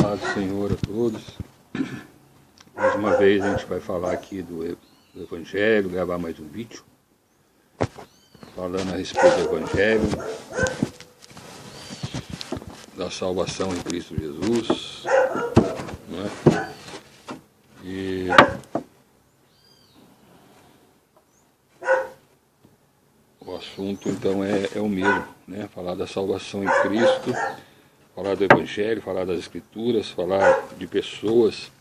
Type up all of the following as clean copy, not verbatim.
Paz do Senhor a todos. Mais uma vez a gente vai falar aqui do Evangelho, gravar mais um vídeo falando a respeito do Evangelho, da salvação em Cristo Jesus, né? E o assunto então é o mesmo, né? Falar da salvação em Cristo, falar do Evangelho, falar das Escrituras, falar de pessoas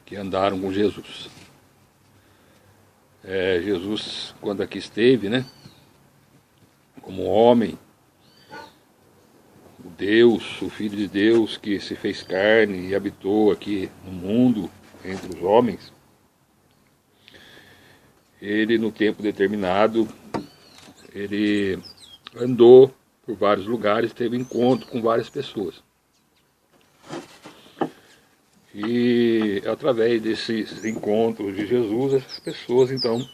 que andaram com Jesus. Jesus, quando aqui esteve, né, como homem, o Deus, o Filho de Deus que se fez carne e habitou aqui no mundo, entre os homens, ele, no tempo determinado, ele andou por vários lugares, teve encontro com várias pessoas. E através desses encontros de Jesus, essas pessoas então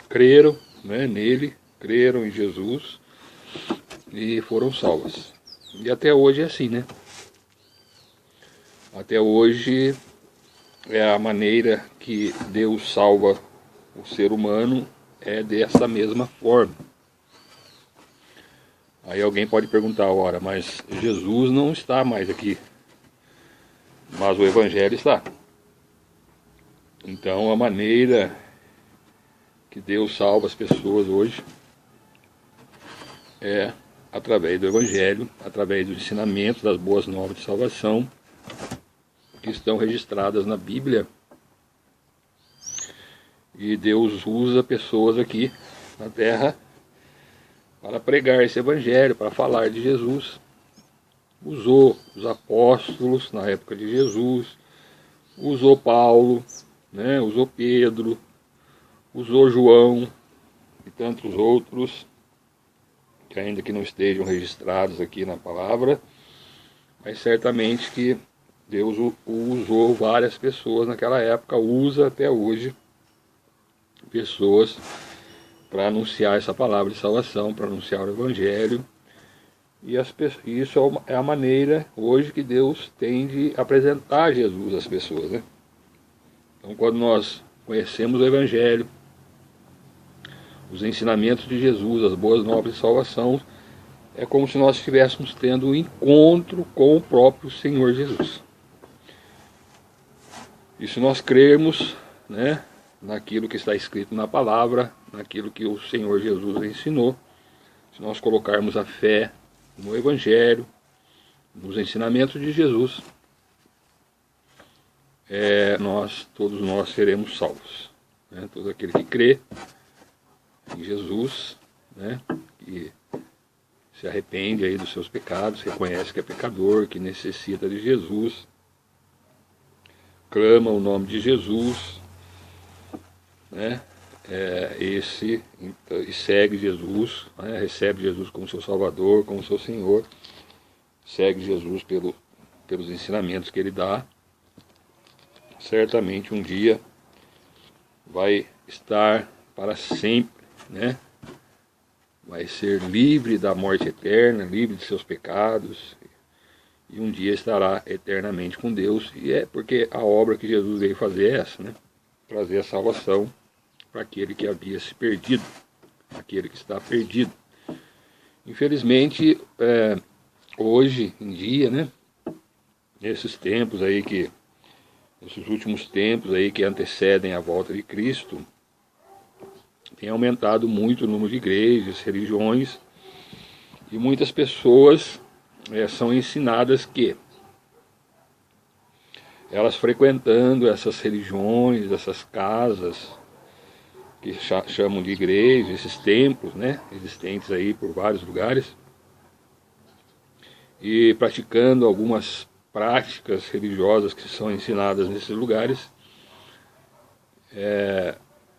creram, né, nele, creram em Jesus e foram salvas. E até hoje é assim, né? Até hoje é a maneira que Deus salva o ser humano, é dessa mesma forma. Aí alguém pode perguntar, ora, mas Jesus não está mais aqui. Mas o Evangelho está. Então a maneira que Deus salva as pessoas hoje é através do Evangelho, através do ensinamento das boas novas de salvação que estão registradas na Bíblia. E Deus usa pessoas aqui na terra para pregar esse Evangelho, para falar de Jesus. Usou os apóstolos na época de Jesus, usou Paulo, né, usou Pedro, usou João e tantos outros, que ainda que não estejam registrados aqui na palavra, mas certamente que Deus usou várias pessoas naquela época, usa até hoje pessoas para anunciar essa palavra de salvação, para anunciar o Evangelho. E isso é a maneira hoje que Deus tem de apresentar Jesus às pessoas, né? Então, quando nós conhecemos o Evangelho, os ensinamentos de Jesus, as boas novas de salvação, é como se nós estivéssemos tendo um encontro com o próprio Senhor Jesus. E se nós crermos, né, naquilo que está escrito na palavra, naquilo que o Senhor Jesus ensinou, se nós colocarmos a fé no Evangelho, nos ensinamentos de Jesus, todos nós seremos salvos, né? Todo aquele que crê em Jesus, né, que se arrepende aí dos seus pecados, reconhece que é pecador, que necessita de Jesus, clama o nome de Jesus, né, e segue Jesus, né, recebe Jesus como seu Salvador, como seu Senhor, segue Jesus pelos ensinamentos que Ele dá, certamente um dia vai estar para sempre, né, vai ser livre da morte eterna, livre de seus pecados, e um dia estará eternamente com Deus. E é porque a obra que Jesus veio fazer é essa, né, trazer a salvação para aquele que havia se perdido, aquele que está perdido. Infelizmente, hoje em dia, né, nesses tempos aí nesses últimos tempos aí que antecedem a volta de Cristo, tem aumentado muito o número de igrejas, religiões, e muitas pessoas são ensinadas que elas frequentando essas religiões, essas casas, que chamam de igreja, esses templos, né, existentes aí por vários lugares, e praticando algumas práticas religiosas que são ensinadas nesses lugares,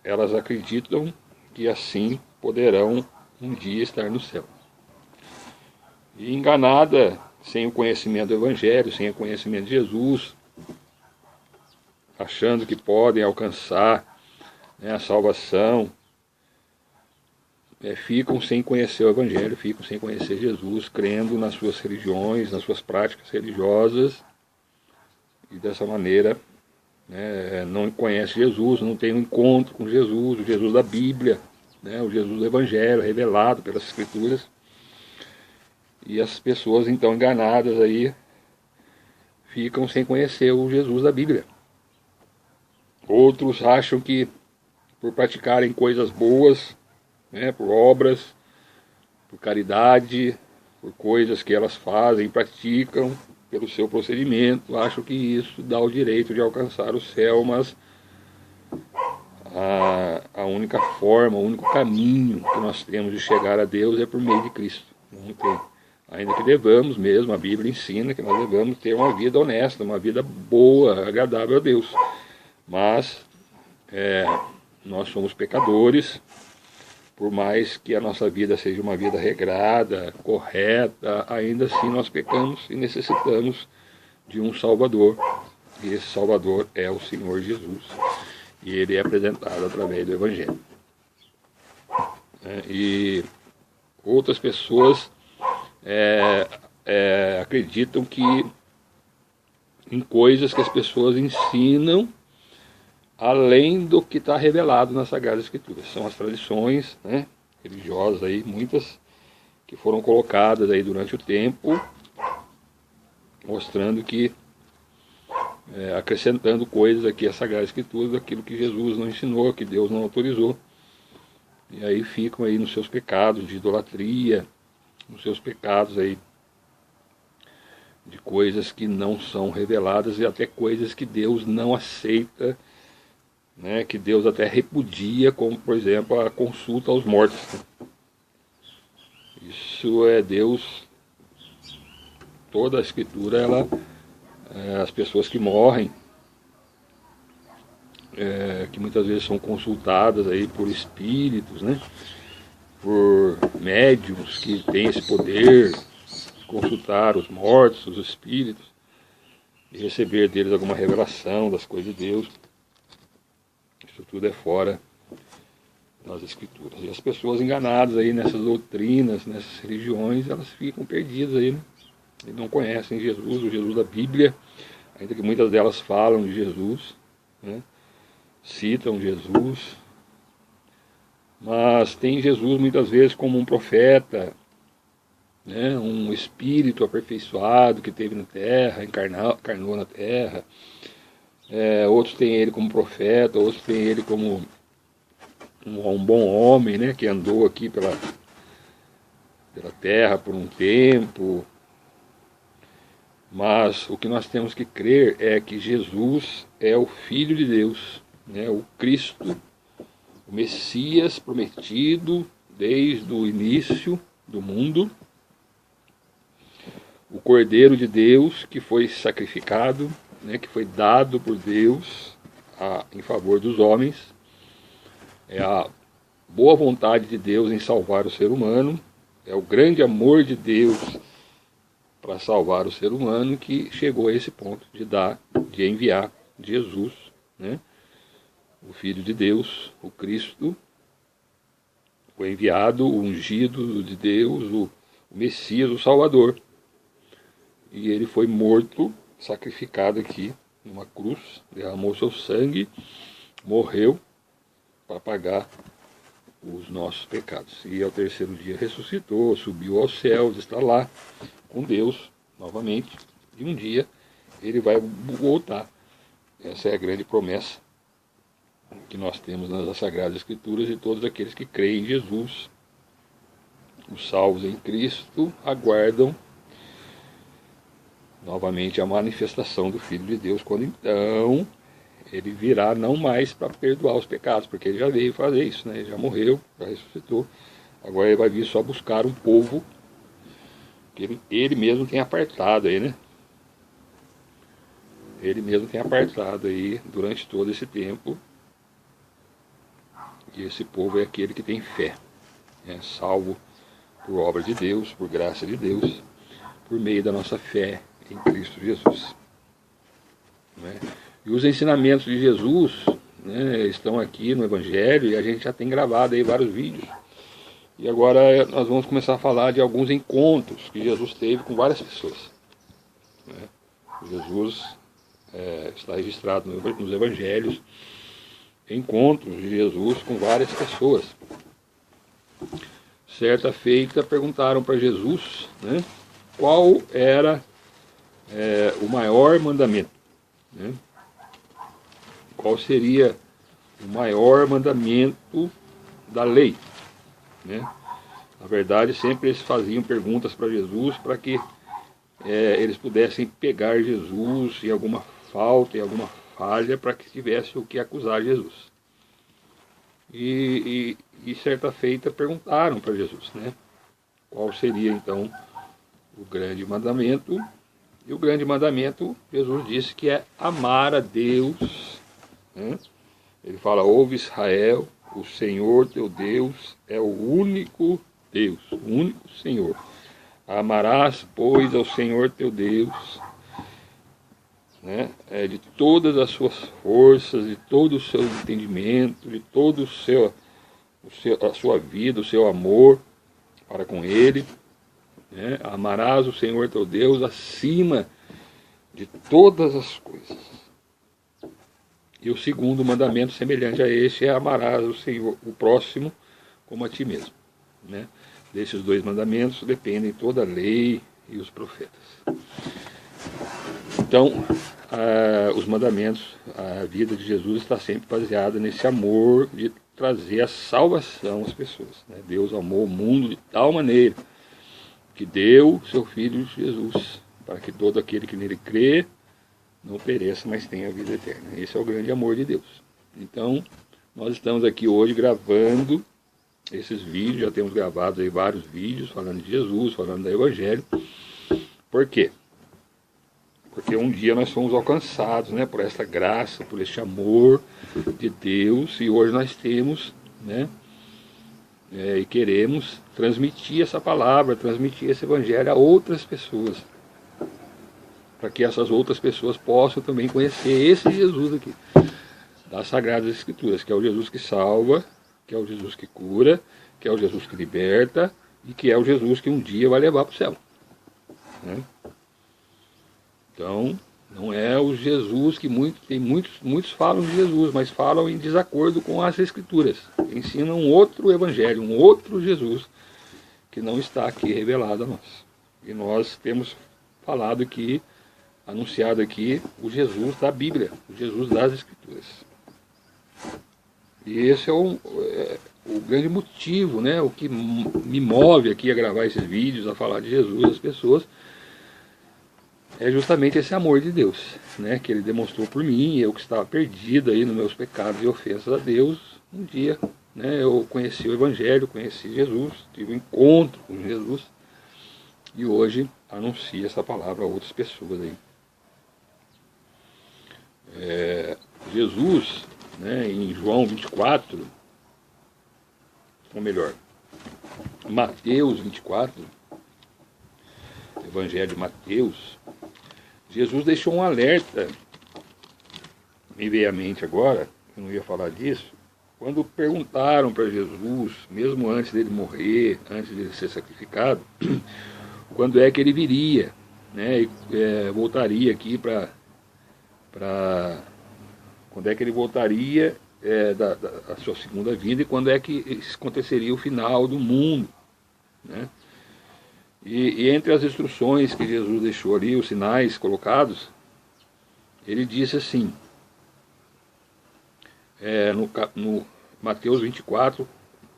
elas acreditam que assim poderão um dia estar no céu. E enganada, sem o conhecimento do Evangelho, sem o conhecimento de Jesus, achando que podem alcançar, né, a salvação ficam sem conhecer o Evangelho, ficam sem conhecer Jesus, crendo nas suas religiões, nas suas práticas religiosas, e dessa maneira não conhece Jesus, não tem um encontro com Jesus, o Jesus da Bíblia, o Jesus do Evangelho, revelado pelas Escrituras. E as pessoas então enganadas aí ficam sem conhecer o Jesus da Bíblia. Outros acham que por praticarem coisas boas, por obras, por caridade, por coisas que elas fazem, praticam, pelo seu procedimento, acham que isso dá o direito de alcançar o céu, mas a única forma, o único caminho que nós temos de chegar a Deus é por meio de Cristo. Não tem. Ainda que devamos mesmo, a Bíblia ensina que nós devamos ter uma vida honesta, uma vida boa, agradável a Deus. Mas nós somos pecadores, por mais que a nossa vida seja uma vida regrada, correta, ainda assim nós pecamos e necessitamos de um Salvador. E esse Salvador é o Senhor Jesus. E ele é apresentado através do Evangelho. E outras pessoas acreditam que em coisas que as pessoas ensinam além do que está revelado nas Sagradas Escrituras. São as tradições religiosas, aí, muitas que foram colocadas aí durante o tempo, mostrando que, acrescentando coisas aqui às Sagradas Escrituras, daquilo que Jesus não ensinou, que Deus não autorizou. E aí ficam aí nos seus pecados de idolatria, nos seus pecados aí de coisas que não são reveladas e até coisas que Deus não aceita, que Deus até repudia, como por exemplo a consulta aos mortos. Isso é Deus, toda a Escritura, as pessoas que morrem, que muitas vezes são consultadas aí por espíritos, por médiuns que têm esse poder de consultar os mortos, os espíritos, e receber deles alguma revelação das coisas de Deus. Isso tudo é fora das Escrituras. E as pessoas enganadas aí nessas doutrinas, nessas religiões, elas ficam perdidas aí, e não conhecem Jesus, o Jesus da Bíblia, ainda que muitas delas falam de Jesus, citam Jesus, mas tem Jesus muitas vezes como um profeta, um espírito aperfeiçoado que esteve na terra, encarnou na terra. Outros têm ele como profeta, outros têm ele como um bom homem, que andou aqui pela terra por um tempo. Mas o que nós temos que crer é que Jesus é o Filho de Deus, o Cristo, o Messias prometido desde o início do mundo, o Cordeiro de Deus que foi sacrificado, que foi dado por Deus em favor dos homens. É a boa vontade de Deus em salvar o ser humano, é o grande amor de Deus para salvar o ser humano que chegou a esse ponto de enviar Jesus, o Filho de Deus, o Cristo, o enviado, o ungido de Deus, o Messias, o Salvador. E ele foi morto, sacrificado aqui numa cruz, derramou seu sangue, morreu para pagar os nossos pecados. E ao terceiro dia ressuscitou, subiu aos céus, está lá com Deus novamente, e um dia ele vai voltar. Essa é a grande promessa que nós temos nas Sagradas Escrituras, e todos aqueles que creem em Jesus, os salvos em Cristo, aguardam novamente a manifestação do Filho de Deus, quando então ele virá não mais para perdoar os pecados, porque ele já veio fazer isso, ele já morreu, já ressuscitou. Agora ele vai vir só buscar um povo que ele mesmo tem apartado aí, Ele mesmo tem apartado aí durante todo esse tempo. E esse povo é aquele que tem fé, salvo por obra de Deus, por graça de Deus, por meio da nossa fé em Cristo Jesus. E os ensinamentos de Jesus estão aqui no Evangelho, e a gente já tem gravado aí vários vídeos. E agora nós vamos começar a falar de alguns encontros que Jesus teve com várias pessoas, né? Jesus está registrado nos evangelhos, encontros de Jesus com várias pessoas. Certa feita perguntaram para Jesus, né, qual era o maior mandamento, né? Qual seria o maior mandamento da lei, né? Na verdade, sempre eles faziam perguntas para Jesus para que eles pudessem pegar Jesus em alguma falta, em alguma falha, para que tivesse o que acusar Jesus. E certa feita perguntaram para Jesus, né, qual seria então o grande mandamento. E o grande mandamento, Jesus disse que é amar a Deus, né? Ele fala: ouve Israel, o Senhor teu Deus é o único Deus, o único Senhor. Amarás, pois, ao Senhor teu Deus, né, de todas as suas forças, de todo o seu entendimento, de todo a sua vida, o seu amor para com Ele, né? Amarás o Senhor teu Deus acima de todas as coisas. E o segundo mandamento, semelhante a este, é: amarás o Senhor, o próximo, como a ti mesmo, né? Desses dois mandamentos dependem toda a lei e os profetas. Então, os mandamentos, a vida de Jesus está sempre baseada nesse amor de trazer a salvação às pessoas, né? Deus amou o mundo de tal maneira que deu seu Filho Jesus, para que todo aquele que nele crê não pereça, mas tenha a vida eterna. Esse é o grande amor de Deus. Então, nós estamos aqui hoje gravando esses vídeos, já temos gravado aí vários vídeos falando de Jesus, falando do Evangelho. Por quê? Porque um dia nós fomos alcançados, né, por essa graça, por este amor de Deus, e hoje nós temos, né, e queremos transmitir essa palavra, transmitir esse Evangelho a outras pessoas, para que essas outras pessoas possam também conhecer esse Jesus aqui, das Sagradas Escrituras, que é o Jesus que salva, que é o Jesus que cura, que é o Jesus que liberta, e que é o Jesus que um dia vai levar para o céu, né? Então, não é o Jesus que muitos falam de Jesus, mas falam em desacordo com as Escrituras. Ensinam um outro Evangelho, um outro Jesus, que não está aqui revelado a nós. E nós temos falado aqui, anunciado aqui, o Jesus da Bíblia, o Jesus das Escrituras. E esse é o grande motivo, né, o que me move aqui a gravar esses vídeos, a falar de Jesus às pessoas, é justamente esse amor de Deus, né, que Ele demonstrou por mim. Eu que estava perdido aí nos meus pecados e ofensas a Deus, um dia, né, eu conheci o Evangelho, conheci Jesus, tive um encontro com Jesus, e hoje anuncio essa palavra a outras pessoas aí. Jesus, né, em João 24, ou melhor, Mateus 24, Evangelho de Mateus, Jesus deixou um alerta, me veio à mente agora, eu não ia falar disso, quando perguntaram para Jesus, mesmo antes dele morrer, antes dele ser sacrificado, quando é que ele viria, né, e voltaria aqui quando é que ele voltaria da sua segunda vida, e quando é que aconteceria o final do mundo, né? E entre as instruções que Jesus deixou ali, os sinais colocados, ele disse assim, no Mateus 24,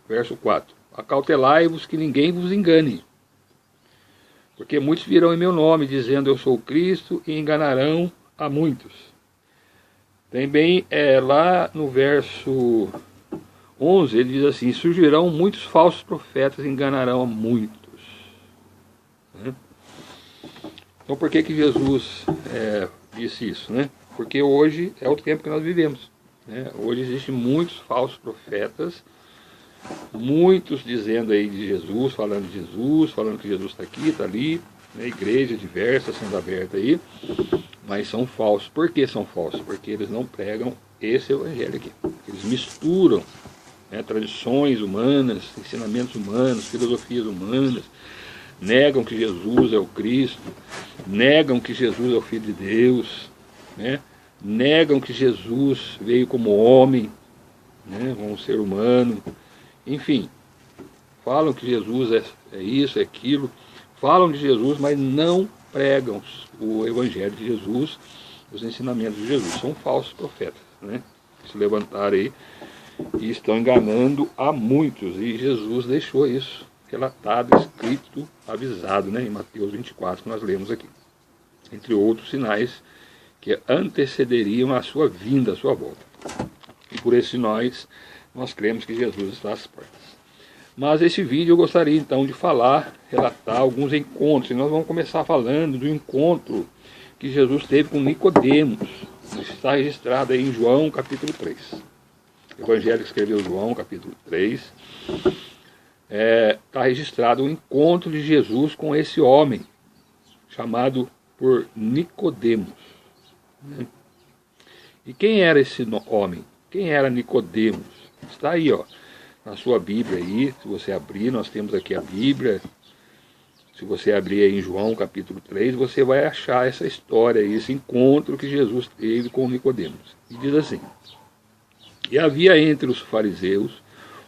verso 4: acautelai-vos que ninguém vos engane, porque muitos virão em meu nome, dizendo eu sou o Cristo, e enganarão a muitos. Também lá no verso 11, ele diz assim: surgirão muitos falsos profetas e enganarão a muitos. Então por que Jesus disse isso, né? Porque hoje é o tempo que nós vivemos, né? Hoje existem muitos falsos profetas, muitos dizendo aí de Jesus, falando que Jesus está aqui, está ali, né? Igrejas diversas sendo abertas aí, mas são falsos. Por que são falsos? Porque eles não pregam esse Evangelho aqui. Eles misturam tradições humanas, ensinamentos humanos, filosofias humanas, negam que Jesus é o Cristo, negam que Jesus é o Filho de Deus, né? Negam que Jesus veio como homem, né? Como um ser humano, enfim, falam que Jesus é isso, é aquilo, falam de Jesus, mas não pregam o Evangelho de Jesus, os ensinamentos de Jesus. São falsos profetas, né? Que se levantaram aí e estão enganando a muitos, e Jesus deixou isso relatado, escrito, avisado, né, em Mateus 24, que nós lemos aqui, entre outros sinais que antecederiam a sua vinda, a sua volta. E por esse nós cremos que Jesus está às portas. Mas esse vídeo eu gostaria então de relatar alguns encontros, e nós vamos começar falando do encontro que Jesus teve com Nicodemos. Está registrado aí em João capítulo 3. O Evangelho que escreveu João capítulo 3. Está registrado o encontro de Jesus com esse homem, chamado por Nicodemos. Né? E quem era esse homem? Quem era Nicodemos? Está aí, ó, na sua Bíblia aí, se você abrir, nós temos aqui a Bíblia. Se você abrir aí em João capítulo 3, você vai achar essa história, esse encontro que Jesus teve com Nicodemos. E diz assim: e havia entre os fariseus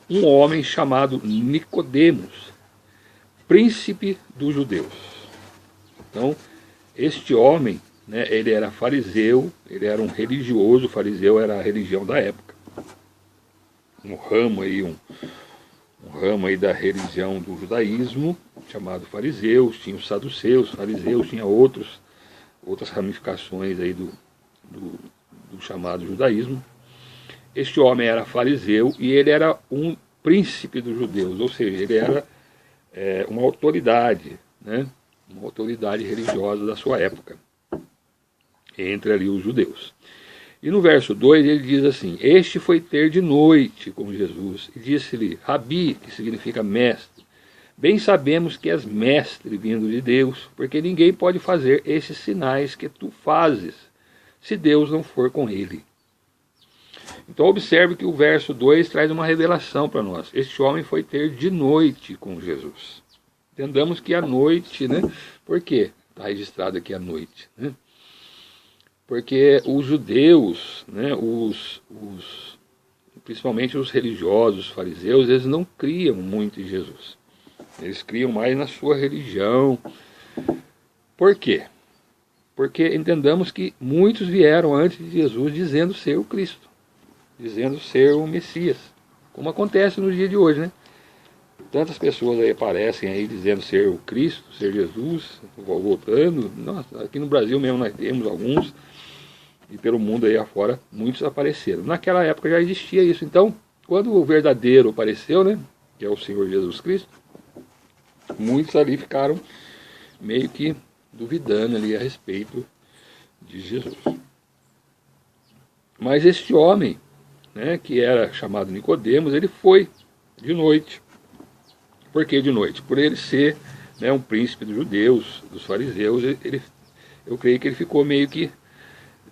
um homem chamado Nicodemos, príncipe dos judeus. Então, este homem, né, ele era fariseu, ele era um religioso, fariseu era a religião da época. Um ramo aí da religião do judaísmo, chamado fariseus. Tinha os saduceus, fariseus, tinha outras ramificações aí do chamado judaísmo. Este homem era fariseu e ele era um príncipe dos judeus, ou seja, ele era uma autoridade, né? Uma autoridade religiosa da sua época, entre ali os judeus. E no verso 2 ele diz assim: este foi ter de noite com Jesus e disse-lhe: Rabi, que significa mestre, bem sabemos que és mestre vindo de Deus, porque ninguém pode fazer esses sinais que tu fazes, se Deus não for com ele. Então observe que o verso 2 traz uma revelação para nós. Este homem foi ter de noite com Jesus. Entendamos que a noite, né? Por quê? Está registrado aqui a noite, né? Porque os judeus, né, principalmente os religiosos, os fariseus, eles não criam muito em Jesus. Eles criam mais na sua religião. Por quê? Porque entendamos que muitos vieram antes de Jesus dizendo ser o Cristo, dizendo ser o Messias, como acontece no dia de hoje, né? Tantas pessoas aí aparecem aí dizendo ser o Cristo, ser Jesus, voltando. Nossa, aqui no Brasil mesmo nós temos alguns, e pelo mundo aí afora muitos apareceram. Naquela época já existia isso. Então, quando o verdadeiro apareceu, né, que é o Senhor Jesus Cristo, muitos ali ficaram meio que duvidando ali a respeito de Jesus. Mas este homem, né, que era chamado Nicodemos, ele foi de noite. Por que de noite? Por ele ser, né, um príncipe dos judeus, dos fariseus, eu creio que ele ficou meio que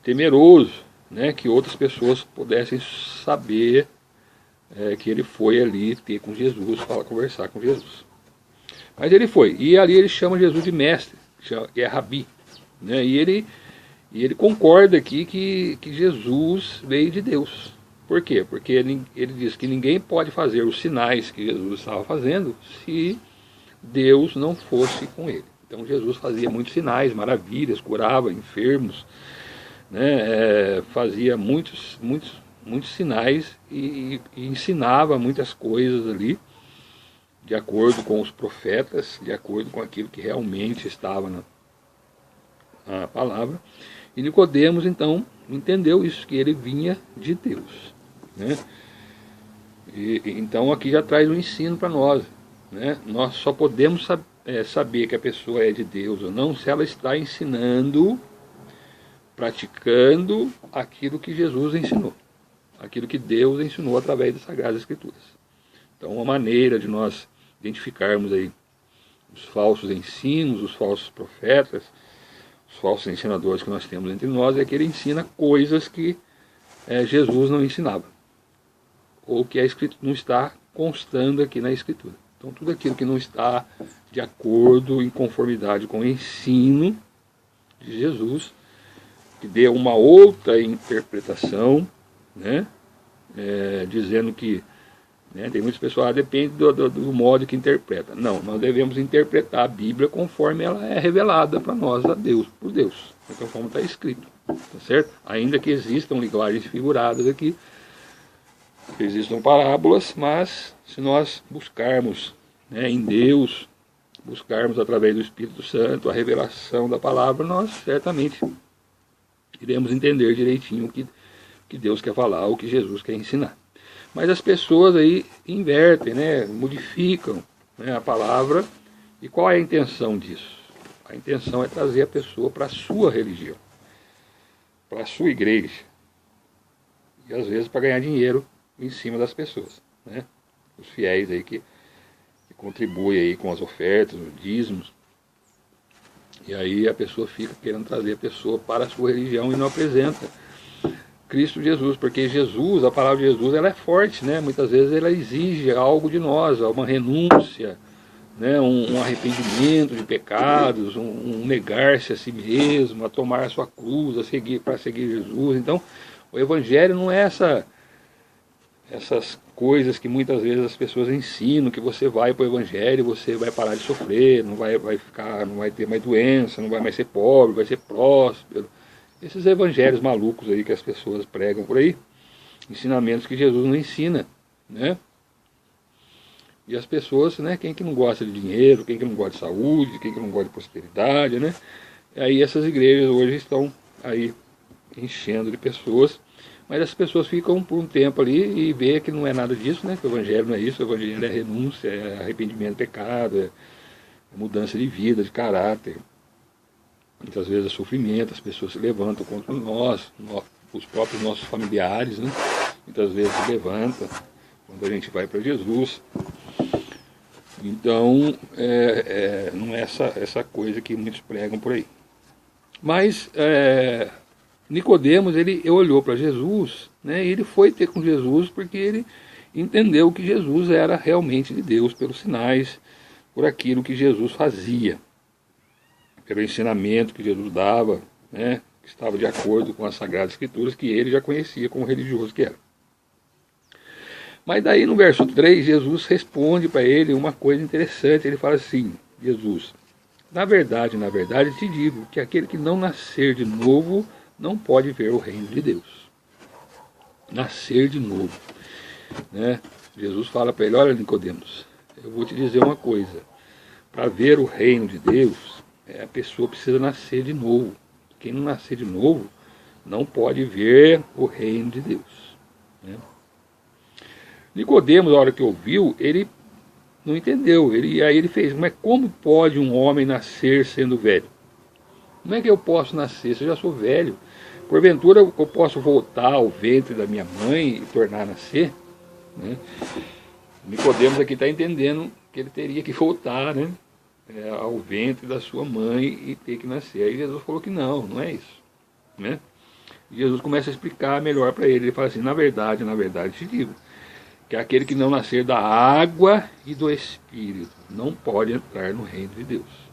temeroso, né, que outras pessoas pudessem saber que ele foi ali ter com Jesus, conversar com Jesus. Mas ele foi, e ali ele chama Jesus de mestre, que é Rabi, né, e ele concorda aqui que Jesus veio de Deus. Por quê? Porque ele diz que ninguém pode fazer os sinais que Jesus estava fazendo se Deus não fosse com ele. Então Jesus fazia muitos sinais, maravilhas, curava enfermos, né, fazia muitos sinais e ensinava muitas coisas ali, de acordo com os profetas, de acordo com aquilo que realmente estava na palavra. E Nicodemos então entendeu isso, que ele vinha de Deus, né? Então aqui já traz um ensino para nós, né? Nós só podemos saber que a pessoa é de Deus ou não se ela está ensinando, praticando aquilo que Jesus ensinou, aquilo que Deus ensinou através das Sagradas Escrituras. Então uma maneira de nós identificarmos aí os falsos ensinos, os falsos profetas, os falsos ensinadores que nós temos entre nós, é que ele ensina coisas que Jesus não ensinava. ou que não está constando aqui na Escritura. Então tudo aquilo que não está de acordo, em conformidade com o ensino de Jesus, que dê uma outra interpretação, né? Dizendo que, né, tem muitas pessoas, depende do modo que interpreta. Não, nós devemos interpretar a Bíblia conforme ela é revelada para nós, a Deus, por Deus. Então, como está escrito, tá certo? Ainda que existam linguagens figuradas aqui, existam parábolas, mas se nós buscarmos, né, em Deus, buscarmos através do Espírito Santo a revelação da palavra, nós certamente iremos entender direitinho o que Deus quer falar, o que Jesus quer ensinar. Mas as pessoas aí invertem, né, modificam, né, a palavra. E qual é a intenção disso? A intenção é trazer a pessoa para a sua religião, para a sua igreja. E às vezes para ganhar dinheiro em cima das pessoas, né? Os fiéis aí que contribuem aí com as ofertas, os dízimos. E aí a pessoa fica querendo trazer a pessoa para a sua religião e não apresenta Cristo Jesus, porque Jesus, a palavra de Jesus, ela é forte, né? Muitas vezes ela exige algo de nós, uma renúncia, né? Um arrependimento de pecados, um negar-se a si mesmo, a tomar a sua cruz, para seguir Jesus. Então, o Evangelho não é essas coisas que muitas vezes as pessoas ensinam, que você vai para o Evangelho e você vai parar de sofrer, não vai ter mais doença, não vai mais ser pobre, vai ser próspero. Esses evangelhos malucos aí que as pessoas pregam por aí, ensinamentos que Jesus não ensina, né? E as pessoas, né, quem que não gosta de dinheiro, quem que não gosta de saúde, quem que não gosta de prosperidade, né? E aí essas igrejas hoje estão aí enchendo de pessoas, mas as pessoas ficam por um tempo ali e vê que não é nada disso, né? Que o evangelho não é isso, o evangelho é renúncia, é arrependimento do pecado, é mudança de vida, de caráter. Muitas vezes é sofrimento, as pessoas se levantam contra nós, os próprios nossos familiares, né? Muitas vezes se levantam quando a gente vai para Jesus. Então, não é essa coisa que muitos pregam por aí. Mas Nicodemos, ele olhou para Jesus, né, e ele foi ter com Jesus porque ele entendeu que Jesus era realmente de Deus, pelos sinais, por aquilo que Jesus fazia, pelo ensinamento que Jesus dava, né, que estava de acordo com as Sagradas Escrituras, que ele já conhecia como religioso que era. Mas daí no verso 3, Jesus responde para ele uma coisa interessante. Ele fala assim: Jesus, na verdade te digo que aquele que não nascer de novo não pode ver o reino de Deus. Nascer de novo, né? Jesus fala para ele: olha, Nicodemos, eu vou te dizer uma coisa. Para ver o reino de Deus, a pessoa precisa nascer de novo. Quem não nascer de novo não pode ver o reino de Deus, né? Nicodemos, na hora que ouviu, ele não entendeu. Aí ele fez: mas como pode um homem nascer sendo velho? Como é que eu posso nascer se eu já sou velho? Porventura eu posso voltar ao ventre da minha mãe e tornar a nascer? Né? Nicodemos aqui está entendendo que ele teria que voltar, né, ao ventre da sua mãe e ter que nascer. Aí Jesus falou que não é isso, né? E Jesus começa a explicar melhor para ele. Ele fala assim: na verdade te digo que aquele que não nascer da água e do Espírito não pode entrar no reino de Deus.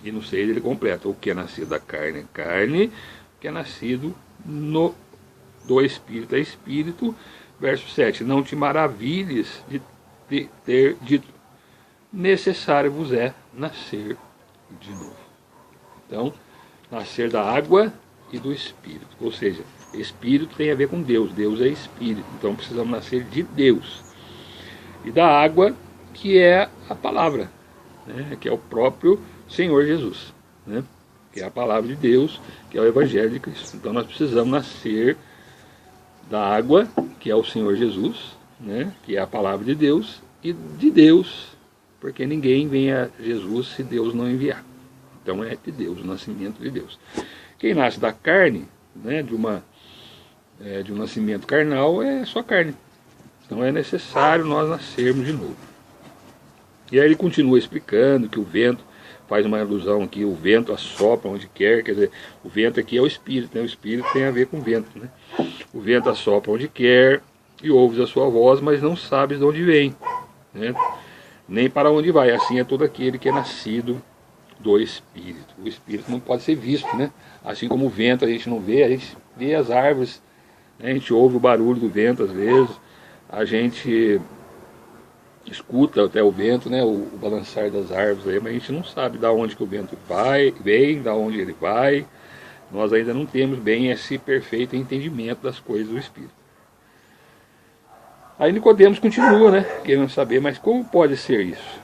E no 6 ele completa: o que é nascido da carne é carne, o que é nascido do Espírito é Espírito. Verso 7, não te maravilhes de ter dito: necessário vos é nascer de novo. Então, nascer da água e do Espírito. Ou seja, Espírito tem a ver com Deus. Deus é Espírito. Então precisamos nascer de Deus. E da água, que é a palavra, né? Que é o próprio Senhor Jesus, né? Que é a palavra de Deus, que é o Evangelho de Cristo. Então nós precisamos nascer da água, que é o Senhor Jesus, né? Que é a palavra de Deus, e de Deus, porque ninguém vem a Jesus se Deus não enviar. Então é de Deus, o nascimento de Deus. Quem nasce da carne, né, de um nascimento carnal, é só carne. Então é necessário nós nascermos de novo. E aí ele continua explicando que o vento, faz uma alusão aqui, o vento assopra onde quer dizer, o vento aqui é o Espírito, né? O Espírito tem a ver com o vento, né? O vento assopra onde quer, e ouves a sua voz, mas não sabes de onde vem, né? Nem para onde vai. Assim é todo aquele que é nascido do Espírito. O Espírito não pode ser visto, né? Assim como o vento a gente não vê, a gente vê as árvores, né? A gente ouve o barulho do vento às vezes, a gente escuta até o vento, né? O balançar das árvores aí, mas a gente não sabe de onde que o vento vem, de onde ele vai. Nós ainda não temos bem esse perfeito entendimento das coisas do Espírito. Aí Nicodemos continua, né? Querendo saber, mas como pode ser isso?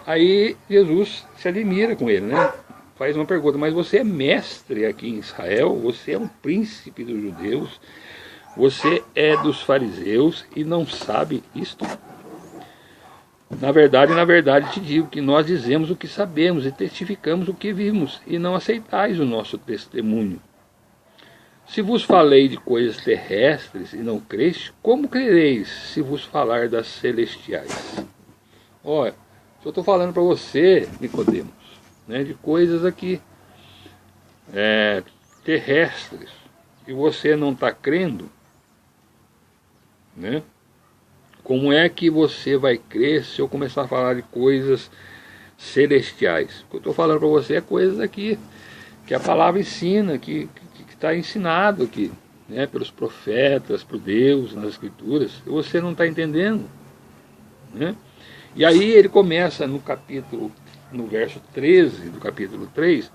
Aí Jesus se admira com ele, né? Faz uma pergunta, mas você é mestre aqui em Israel? Você é um príncipe dos judeus? Você é dos fariseus e não sabe isto? Na verdade te digo que nós dizemos o que sabemos e testificamos o que vimos, e não aceitais o nosso testemunho. Se vos falei de coisas terrestres e não creste, como crereis se vos falar das celestiais? Olha, se eu estou falando para você, Nicodemos, né, de coisas aqui terrestres, e você não está crendo, né? Como é que você vai crer se eu começar a falar de coisas celestiais? O que eu estou falando para você é coisas aqui que a palavra ensina, que está ensinado aqui, né, pelos profetas, por Deus, nas Escrituras, e você não está entendendo, né? E aí ele começa no verso 13 do capítulo 3,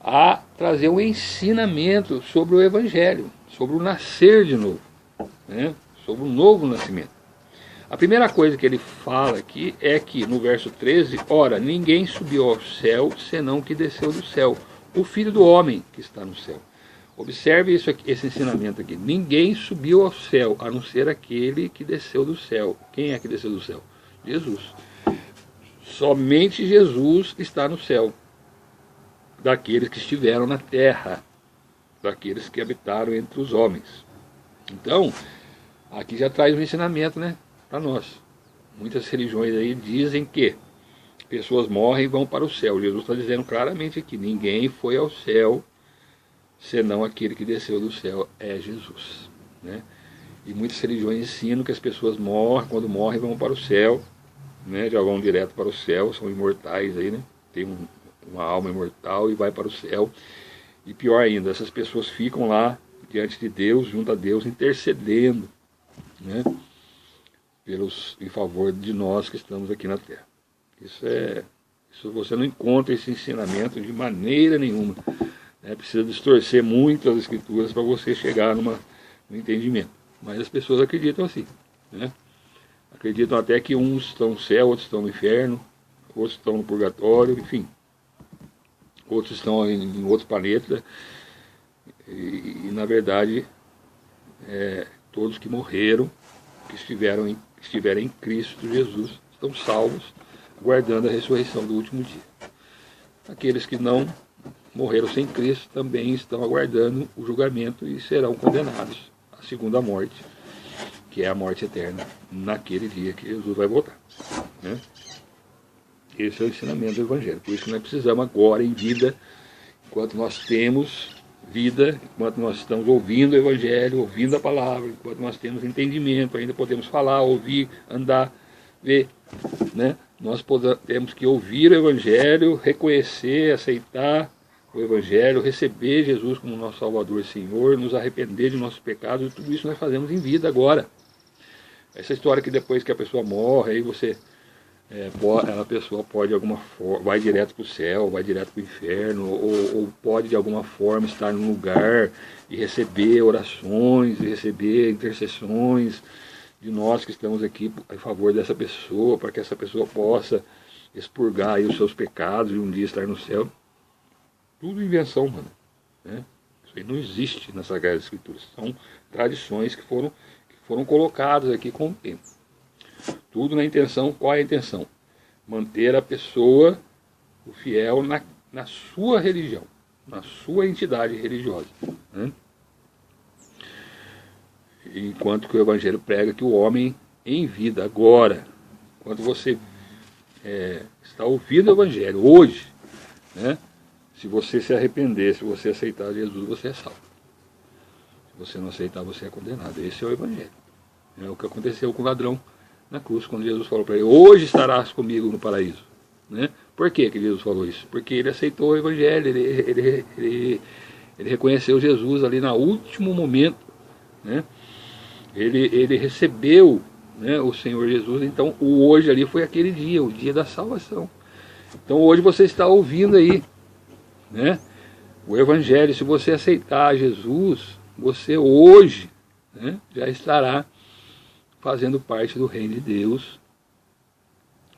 a trazer um ensinamento sobre o Evangelho, sobre o nascer de novo, né, sobre o novo nascimento. A primeira coisa que ele fala aqui é que no verso 13, ora, ninguém subiu ao céu senão o que desceu do céu, o Filho do Homem que está no céu. Observe isso aqui, esse ensinamento aqui. Ninguém subiu ao céu, a não ser aquele que desceu do céu. Quem é que desceu do céu? Jesus. Somente Jesus está no céu, daqueles que estiveram na terra, daqueles que habitaram entre os homens. Então, aqui já traz um ensinamento, né, para nós. Muitas religiões aí dizem que pessoas morrem e vão para o céu. Jesus está dizendo claramente aqui, ninguém foi ao céu senão aquele que desceu do céu é Jesus, né? E muitas religiões ensinam que as pessoas morrem, quando morrem vão para o céu, né? Já vão direto para o céu, são imortais aí, né? Tem uma alma imortal e vai para o céu. E pior ainda, essas pessoas ficam lá diante de Deus, junto a Deus, intercedendo, né, em favor de nós que estamos aqui na Terra. Isso você não encontra esse ensinamento de maneira nenhuma. Precisa distorcer muito as Escrituras para você chegar no entendimento. Mas as pessoas acreditam assim, né? Acreditam até que uns estão no céu, outros estão no inferno, outros estão no purgatório, enfim. Outros estão em outro planeta. E na verdade, todos que morreram, que estiverem em Cristo Jesus, estão salvos, aguardando a ressurreição do último dia. Aqueles que não morreram sem Cristo também estão aguardando o julgamento e serão condenados à segunda morte, que é a morte eterna, naquele dia que Jesus vai voltar, né? Esse é o ensinamento do Evangelho. Por isso que nós precisamos agora, em vida, enquanto nós temos vida, enquanto nós estamos ouvindo o Evangelho, ouvindo a palavra, enquanto nós temos entendimento, ainda podemos falar, ouvir, andar, ver, né? Nós temos que ouvir o Evangelho, reconhecer, aceitar o Evangelho, receber Jesus como nosso Salvador e Senhor, nos arrepender de nossos pecados, e tudo isso nós fazemos em vida agora. Essa história que depois que a pessoa morre, aí a pessoa pode de alguma forma, vai direto para o céu, vai direto para o inferno, ou pode de alguma forma estar num lugar e receber orações, e receber intercessões de nós que estamos aqui a favor dessa pessoa, para que essa pessoa possa expurgar aí os seus pecados e um dia estar no céu. Tudo invenção humana, né? Isso aí não existe nas Sagradas Escrituras. São tradições que foram colocadas aqui com o tempo. Tudo na intenção. Qual é a intenção? Manter a pessoa, o fiel, na sua religião, na sua entidade religiosa, né? Enquanto que o Evangelho prega que o homem em vida, agora, quando você está ouvindo o Evangelho hoje, né? Se você se arrepender, se você aceitar Jesus, você é salvo. Se você não aceitar, você é condenado. Esse é o Evangelho, É o que aconteceu com o ladrão na cruz, quando Jesus falou para ele: hoje estarás comigo no paraíso. Né? Por que Jesus falou isso? Porque ele aceitou o Evangelho, ele reconheceu Jesus ali no último momento. Né? Ele recebeu, né, o Senhor Jesus. Então o hoje ali foi aquele dia, o dia da salvação. Então hoje você está ouvindo aí, né, o Evangelho. Se você aceitar Jesus, você hoje, né, já estará fazendo parte do reino de Deus.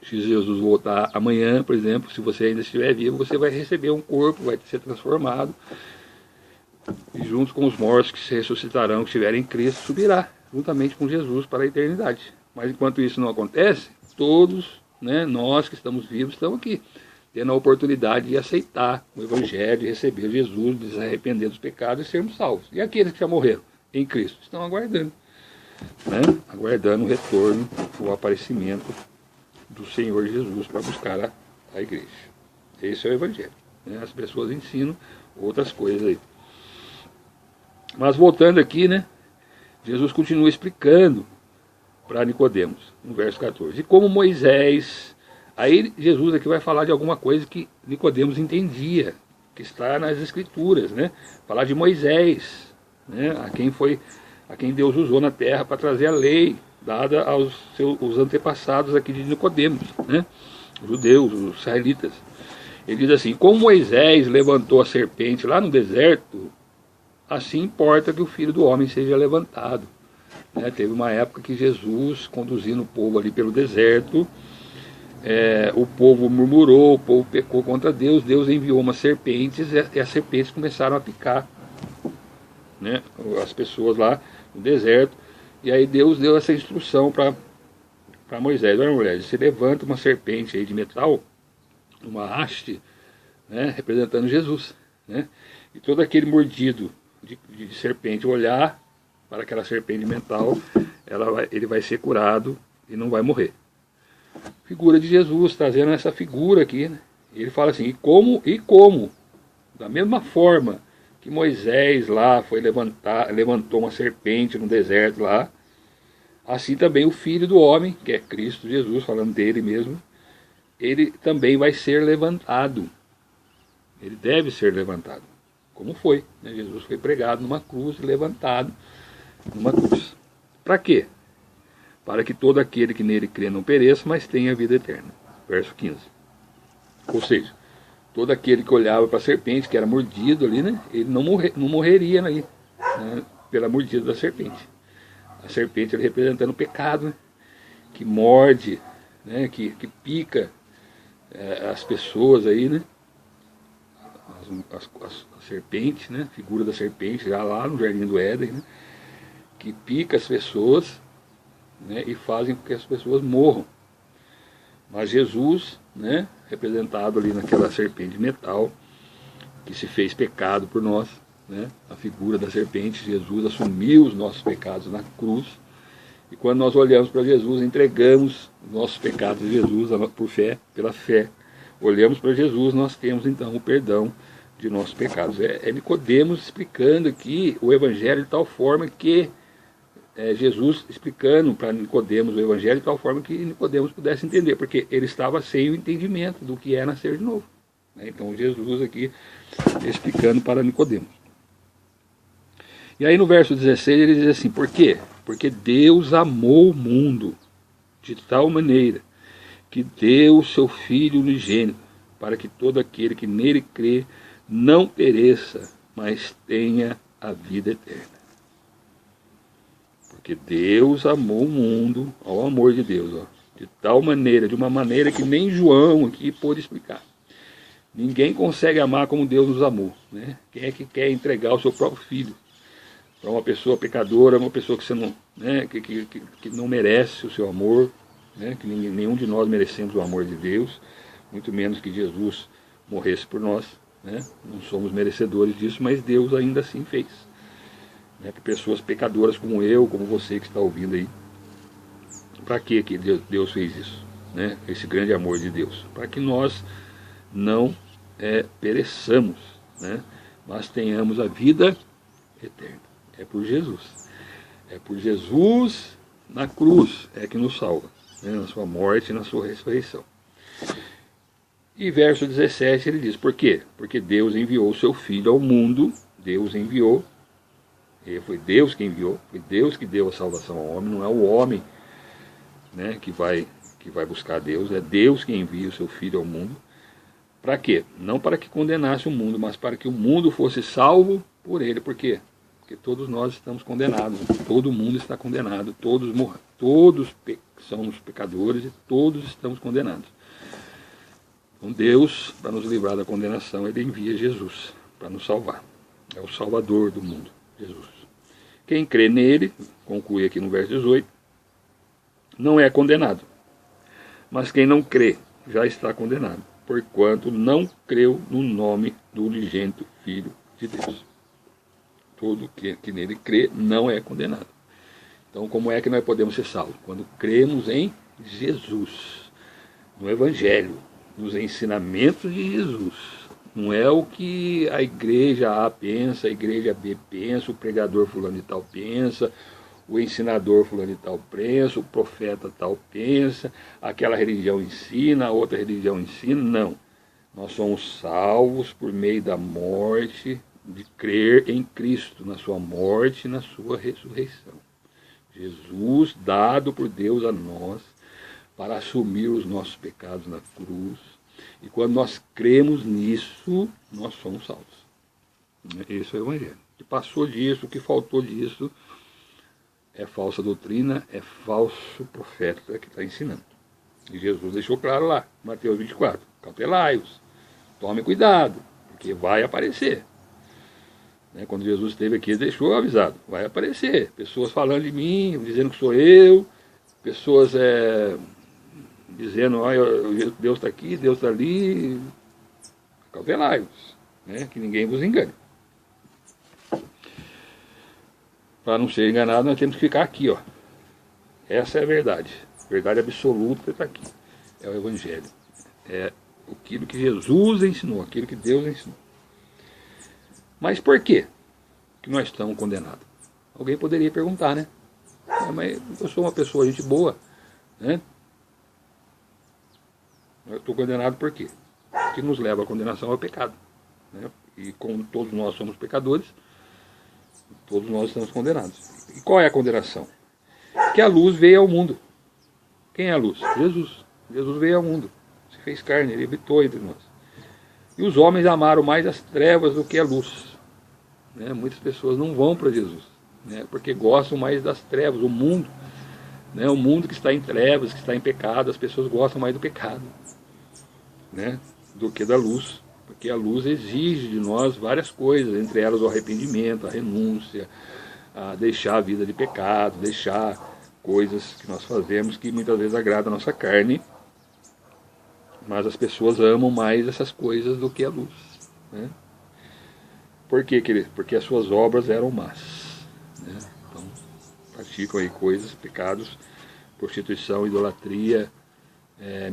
Se Jesus voltar amanhã, por exemplo, se você ainda estiver vivo, você vai receber um corpo, vai ser transformado, e junto com os mortos que se ressuscitarão, que estiverem em Cristo, subirá juntamente com Jesus para a eternidade. Mas enquanto isso não acontece, todos, né, nós que estamos vivos, estamos aqui, tendo a oportunidade de aceitar o Evangelho, de receber Jesus, de se arrepender dos pecados e sermos salvos. E aqueles que já morreram em Cristo estão aguardando, né, aguardando o retorno, o aparecimento do Senhor Jesus para buscar a igreja. Esse é o Evangelho. Né? As pessoas ensinam outras coisas aí. Mas voltando aqui, né, Jesus continua explicando para Nicodemos, no verso 14. E como Moisés, aí Jesus aqui vai falar de alguma coisa que Nicodemos entendia, que está nas Escrituras, né? Falar de Moisés, né, a quem Deus usou na terra para trazer a lei dada aos seus antepassados aqui de Nicodemos, né? Os judeus, os israelitas. Ele diz assim: como Moisés levantou a serpente lá no deserto, assim importa que o Filho do Homem seja levantado. Né? Teve uma época que Jesus, conduzindo o povo ali pelo deserto, o povo murmurou, o povo pecou contra Deus, Deus enviou umas serpentes, e as serpentes começaram a picar, né, as pessoas lá no deserto. E aí Deus deu essa instrução para Moisés: olha, Moisés, você levanta uma serpente aí de metal, uma haste, né, representando Jesus, né? E todo aquele mordido de serpente olhar para aquela serpente de metal, ele vai ser curado e não vai morrer. Figura de Jesus, trazendo essa figura aqui, né? Ele fala assim: e como, da mesma forma que Moisés lá levantou uma serpente no deserto lá, assim também o Filho do Homem, que é Cristo Jesus, falando dele mesmo, ele também vai ser levantado. Ele deve ser levantado, como foi, né? Jesus foi pregado numa cruz e levantado numa cruz. Para quê? Para que todo aquele que nele crê não pereça, mas tenha vida eterna. Verso 15. Ou seja, todo aquele que olhava para a serpente, que era mordido ali, né, ele não morreria ali, né, pela mordida da serpente. A serpente ele representando o pecado, né, que morde, né, que pica as pessoas aí, né, a serpente, né, figura da serpente, já lá no Jardim do Éden, né, que pica as pessoas, né, e fazem com que as pessoas morram. Mas Jesus, né, representado ali naquela serpente de metal, que se fez pecado por nós, né, a figura da serpente, Jesus assumiu os nossos pecados na cruz. E quando nós olhamos para Jesus, entregamos os nossos pecados a Jesus por fé, pela fé, olhamos para Jesus, nós temos então o perdão de nossos pecados. É Nicodemos explicando aqui o Evangelho de tal forma que Jesus explicando para Nicodemos o Evangelho de tal forma que Nicodemos pudesse entender, porque ele estava sem o entendimento do que é nascer de novo. Então Jesus aqui explicando para Nicodemos. E aí no verso 16 ele diz assim: por quê? Porque Deus amou o mundo de tal maneira que deu o seu Filho unigênito, para que todo aquele que nele crê não pereça, mas tenha a vida eterna. Porque Deus amou o mundo, ao amor de Deus, ó, de tal maneira, de uma maneira que nem João aqui pôde explicar. Ninguém consegue amar como Deus nos amou, né? Quem é que quer entregar o seu próprio filho para uma pessoa pecadora, uma pessoa que você não, né, que não merece o seu amor, né? Que nenhum de nós merecemos o amor de Deus, muito menos que Jesus morresse por nós, né? Não somos merecedores disso, mas Deus ainda assim fez. Para pessoas pecadoras como eu, como você que está ouvindo aí. Para que Deus fez isso? Né? Esse grande amor de Deus. Para que nós não pereçamos, né? Mas tenhamos a vida eterna. É por Jesus. É por Jesus, na cruz é que nos salva, né? Na sua morte e na sua ressurreição. E verso 17 ele diz, por quê? Porque Deus enviou o seu Filho ao mundo, Deus enviou, e foi Deus que enviou, foi Deus que deu a salvação ao homem, não é o homem, né, que vai buscar Deus, é Deus que envia o seu Filho ao mundo. Para quê? Não para que condenasse o mundo, mas para que o mundo fosse salvo por ele. Por quê? Porque todos nós estamos condenados, todo mundo está condenado, todos somos pecadores e todos estamos condenados. Então Deus, para nos livrar da condenação, ele envia Jesus para nos salvar. É o Salvador do mundo, Jesus. Quem crê nele, conclui aqui no verso 18, não é condenado. Mas quem não crê já está condenado, porquanto não creu no nome do unigênito Filho de Deus. Todo que nele crê não é condenado. Então, como é que nós podemos ser salvos? Quando cremos em Jesus, no Evangelho, nos ensinamentos de Jesus. Não é o que a igreja A pensa, a igreja B pensa, o pregador fulano e tal pensa, o ensinador fulano e tal pensa, o profeta tal pensa, aquela religião ensina, a outra religião ensina. Não. Nós somos salvos por meio da morte, de crer em Cristo, na sua morte e na sua ressurreição. Jesus dado por Deus a nós para assumir os nossos pecados na cruz. E quando nós cremos nisso, nós somos salvos. Esse é o Evangelho. O que passou disso, o que faltou disso, é falsa doutrina, é falso profeta que está ensinando. E Jesus deixou claro lá, Mateus 24, cautelai-os, tome cuidado, porque vai aparecer. Quando Jesus esteve aqui, ele deixou avisado, vai aparecer. Pessoas falando de mim, dizendo que sou eu, pessoas dizendo, Deus está aqui, Deus está ali, cautelai-os, que ninguém vos engane. Para não ser enganado, nós temos que ficar aqui, ó. Essa é a verdade absoluta está aqui. É o Evangelho. É aquilo que Jesus ensinou, aquilo que Deus ensinou. Mas por quê que nós estamos condenados? Alguém poderia perguntar, né? Mas eu sou uma pessoa, gente boa, né? Eu estou condenado por quê? O que nos leva à condenação é o pecado, né? E como todos nós somos pecadores, todos nós estamos condenados. E qual é a condenação? Que a luz veio ao mundo. Quem é a luz? Jesus. Jesus veio ao mundo, se fez carne, ele habitou entre nós. E os homens amaram mais as trevas do que a luz. Muitas pessoas não vão para Jesus, porque gostam mais das trevas, o mundo. O mundo que está em trevas, que está em pecado, as pessoas gostam mais do pecado, do que da luz. Porque a luz exige de nós várias coisas, entre elas o arrependimento, a renúncia, a deixar a vida de pecado, deixar coisas que nós fazemos que muitas vezes agradam a nossa carne, mas as pessoas amam mais essas coisas do que a luz. Por quê, querido? Porque as suas obras eram más. Então, praticam aí coisas, pecados, prostituição, idolatria,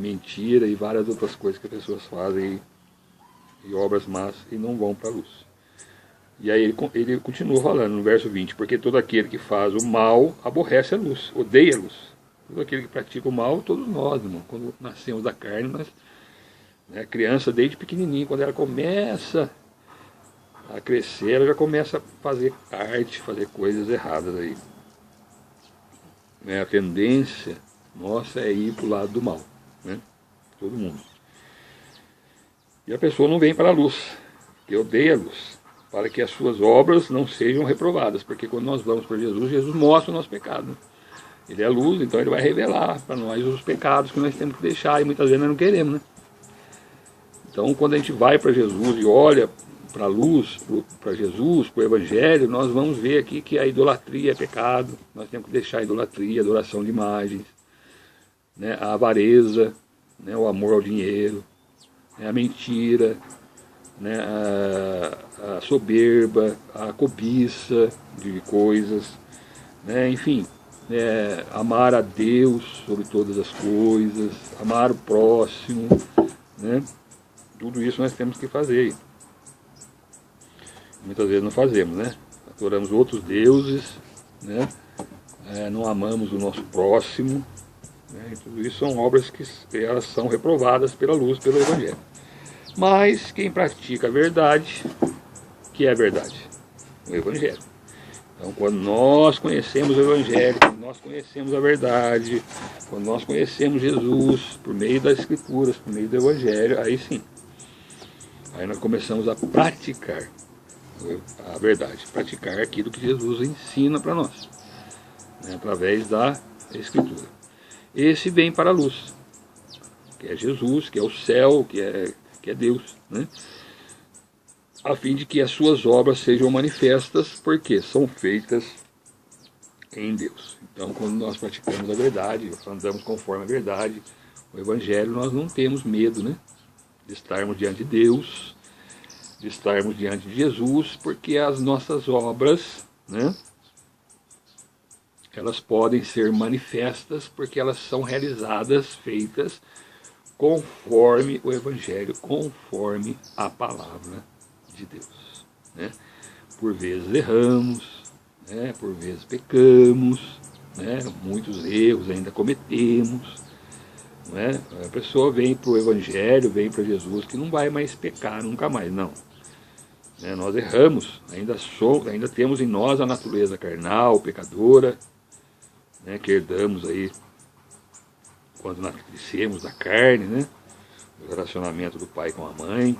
mentira e várias outras coisas que as pessoas fazem e obras más e não vão para a luz. E aí ele continua falando no verso 20, porque todo aquele que faz o mal aborrece a luz, odeia a luz. Todo aquele que pratica o mal, todos nós, irmão, quando nascemos da carne, nós, a criança desde pequenininho, quando ela começa a crescer, ela já começa a fazer arte, fazer coisas erradas aí. A tendência nossa é ir para o lado do mal, todo mundo. E a pessoa não vem para a luz, porque odeia a luz, para que as suas obras não sejam reprovadas, porque quando nós vamos para Jesus, Jesus mostra o nosso pecado. Ele é a luz, então ele vai revelar para nós os pecados que nós temos que deixar, e muitas vezes nós não queremos, Então quando a gente vai para Jesus e olha para a luz, para Jesus, para o Evangelho, nós vamos ver aqui que a idolatria é pecado, nós temos que deixar a idolatria, a adoração de imagens, a avareza, o amor ao dinheiro, a mentira, a soberba, a cobiça de coisas, enfim, amar a Deus sobre todas as coisas, amar o próximo, tudo isso nós temos que fazer. Muitas vezes não fazemos, adoramos outros deuses, não amamos o nosso próximo, né? E tudo isso são obras que elas são reprovadas pela luz, pelo Evangelho. Mas quem pratica a verdade, que é a verdade? O Evangelho. Então, quando nós conhecemos o Evangelho, quando nós conhecemos a verdade, quando nós conhecemos Jesus por meio das Escrituras, por meio do Evangelho, aí sim, aí nós começamos a praticar a verdade, praticar aquilo que Jesus ensina para nós, né, através da Escritura. Esse vem para a luz, que é Jesus, que é o céu, que é Deus, né? A fim de que as suas obras sejam manifestas, porque são feitas em Deus. Então, quando nós praticamos a verdade, andamos conforme a verdade, o Evangelho, nós não temos medo, né, de estarmos diante de Deus, de estarmos diante de Jesus, porque as nossas obras, né, elas podem ser manifestas, porque elas são realizadas, feitas conforme o Evangelho, conforme a palavra de Deus, né? Por vezes erramos, né? Por vezes pecamos, né? Muitos erros ainda cometemos, né? A pessoa vem para o Evangelho, vem para Jesus, que não vai mais pecar nunca mais, não, né? Nós erramos, ainda temos em nós a natureza carnal, pecadora, né? Que herdamos aí quando nascemos da carne, né? O relacionamento do pai com a mãe.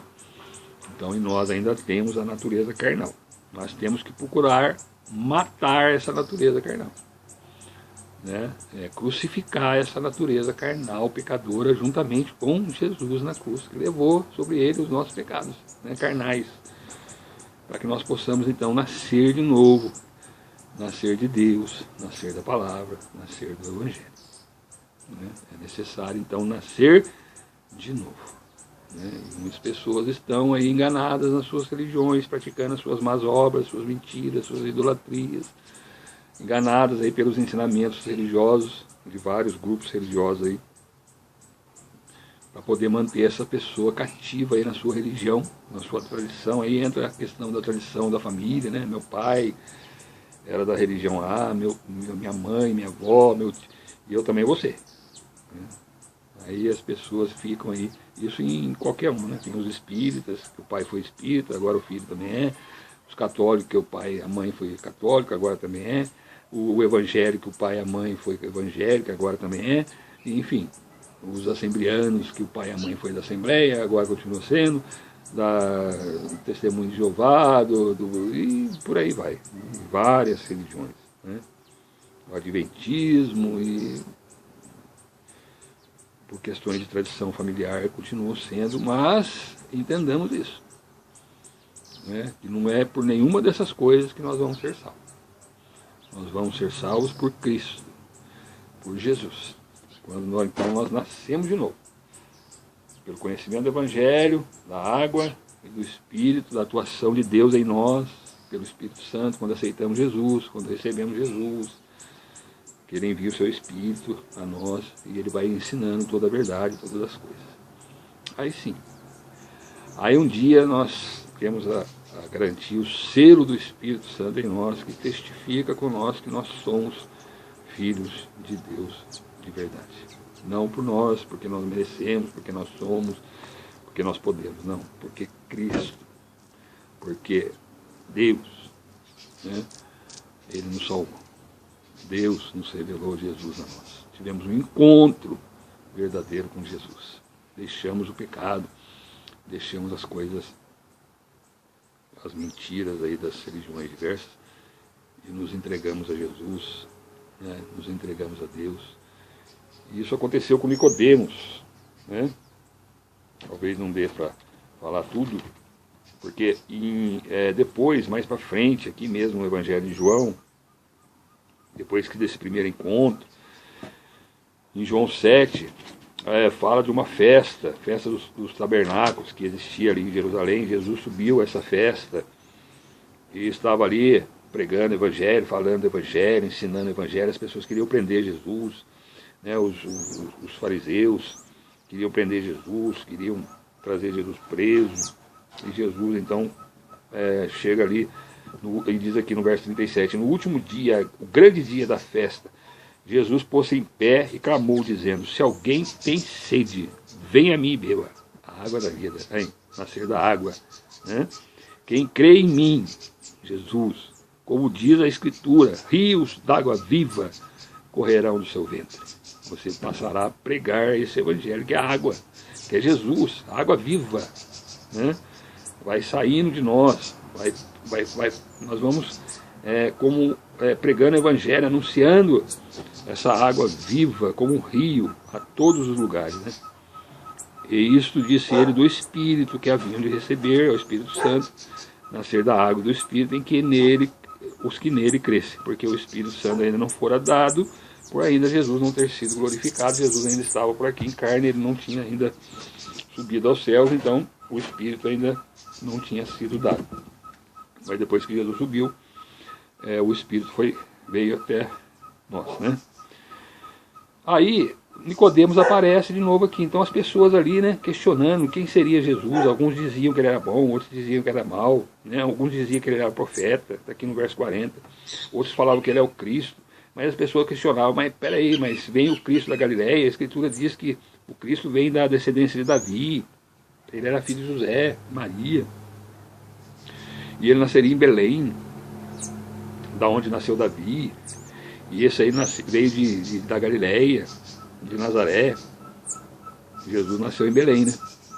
Então, em nós ainda temos a natureza carnal. Nós temos que procurar matar essa natureza carnal, né? Crucificar essa natureza carnal, pecadora, juntamente com Jesus na cruz, que levou sobre ele os nossos pecados, né, carnais, para que nós possamos então nascer de novo, nascer de Deus, nascer da palavra, nascer do Evangelho, né? É necessário então nascer de novo. E muitas pessoas estão aí enganadas nas suas religiões, praticando as suas más obras, suas mentiras, suas idolatrias, enganadas aí pelos ensinamentos religiosos, de vários grupos religiosos aí, para poder manter essa pessoa cativa aí na sua religião, na sua tradição. Aí entra a questão da tradição da família, né? Meu pai era da religião A, minha mãe, minha avó, e eu também vou ser, né? Aí as pessoas ficam aí, isso em qualquer um, né? Tem os espíritas, que o pai foi espírita, agora o filho também é. Os católicos, que o pai, a mãe foi católica, agora também é. O evangélico, o pai e a mãe foi evangélica, agora também é. E, enfim, os assembleanos, que o pai e a mãe foi da Assembleia, agora continua sendo. Da Testemunho de Jeová, e por aí vai. Várias religiões, né? O Adventismo e... por questões de tradição familiar, continuam sendo, mas entendamos isso, né? Que não é por nenhuma dessas coisas que nós vamos ser salvos. Nós vamos ser salvos por Cristo, por Jesus. Quando nós nascemos de novo, pelo conhecimento do Evangelho, da água e do Espírito, da atuação de Deus em nós, pelo Espírito Santo, quando aceitamos Jesus, quando recebemos Jesus, que ele envia o seu Espírito a nós e ele vai ensinando toda a verdade, todas as coisas. Aí sim. Aí um dia nós temos a garantia, o selo do Espírito Santo em nós, que testifica com nós que nós somos filhos de Deus de verdade. Não por nós, porque nós merecemos, porque nós somos, porque nós podemos. Não, porque Cristo, porque Deus, né, ele nos salvou. Deus nos revelou Jesus a nós. Tivemos um encontro verdadeiro com Jesus. Deixamos o pecado, deixamos as coisas, as mentiras aí das religiões diversas e nos entregamos a Jesus, né? Nos entregamos a Deus. E isso aconteceu com Nicodemos, né? Talvez não dê para falar tudo, porque depois, mais para frente, aqui mesmo no Evangelho de João, depois que desse primeiro encontro, em João 7, fala de uma festa dos tabernáculos que existia ali em Jerusalém. Jesus subiu a essa festa e estava ali pregando o Evangelho, falando o Evangelho, ensinando o Evangelho. As pessoas queriam prender Jesus, né? Os fariseus queriam prender Jesus, queriam trazer Jesus preso. E Jesus então chega ali Ele diz aqui no verso 37, no último dia, o grande dia da festa, Jesus pôs-se em pé e clamou, dizendo, se alguém tem sede, venha a mim e beba a água da vida, nascer da água. Né? Quem crê em mim, Jesus, como diz a Escritura, rios d'água viva correrão do seu ventre. Você passará a pregar esse evangelho, que é a água, que é Jesus, a água viva. Né? Vai saindo de nós, nós vamos pregando o evangelho, anunciando essa água viva como um rio a todos os lugares. Né? E isto disse ele do Espírito que haviam de receber, o Espírito Santo, nascer da água do Espírito, em que os que nele crescem, porque o Espírito Santo ainda não fora dado, por ainda Jesus não ter sido glorificado. Jesus ainda estava por aqui em carne, ele não tinha ainda subido aos céus, então o Espírito ainda não tinha sido dado. Mas depois que Jesus subiu, o Espírito veio até nós. Né? Aí Nicodemos aparece de novo aqui. Então as pessoas ali, né, questionando quem seria Jesus. Alguns diziam que ele era bom, outros diziam que ele era mau, né? Alguns diziam que ele era profeta, está aqui no verso 40. Outros falavam que ele é o Cristo. Mas as pessoas questionavam, mas peraí, mas vem o Cristo da Galileia? A Escritura diz que o Cristo vem da descendência de Davi, ele era filho de José, Maria, e ele nasceria em Belém, da onde nasceu Davi, e esse aí veio da Galileia, de Nazaré. Jesus nasceu em Belém, né?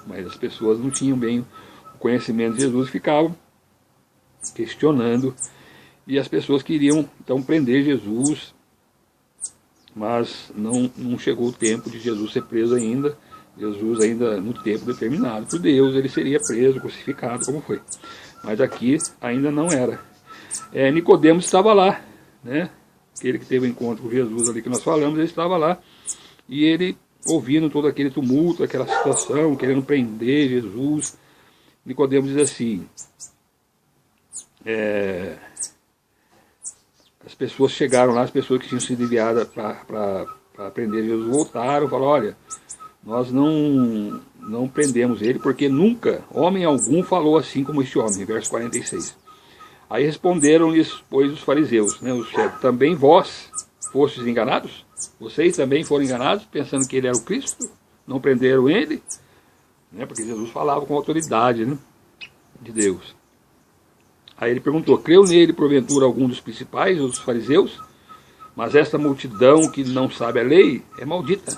Mas as pessoas não tinham bem o conhecimento de Jesus, ficavam questionando, e as pessoas queriam então prender Jesus, mas não chegou o tempo de Jesus ser preso ainda. Jesus ainda no tempo determinado por Deus, ele seria preso, crucificado, como foi. Mas aqui ainda não era. Nicodemos estava lá, né? Aquele que teve o encontro com Jesus ali que nós falamos, ele estava lá, e ele ouvindo todo aquele tumulto, aquela situação, querendo prender Jesus. Nicodemos diz assim, as pessoas chegaram lá, as pessoas que tinham sido enviadas para prender Jesus voltaram, falaram, olha, nós não prendemos ele, porque nunca homem algum falou assim como este homem, verso 46. Aí responderam-lhes, pois, os fariseus, né, os chefes, também vós fostes enganados? Vocês também foram enganados, pensando que ele era o Cristo? Não prenderam ele? Né, porque Jesus falava com autoridade, né, de Deus. Aí ele perguntou, creu nele porventura algum dos principais, os fariseus? Mas esta multidão que não sabe a lei é maldita.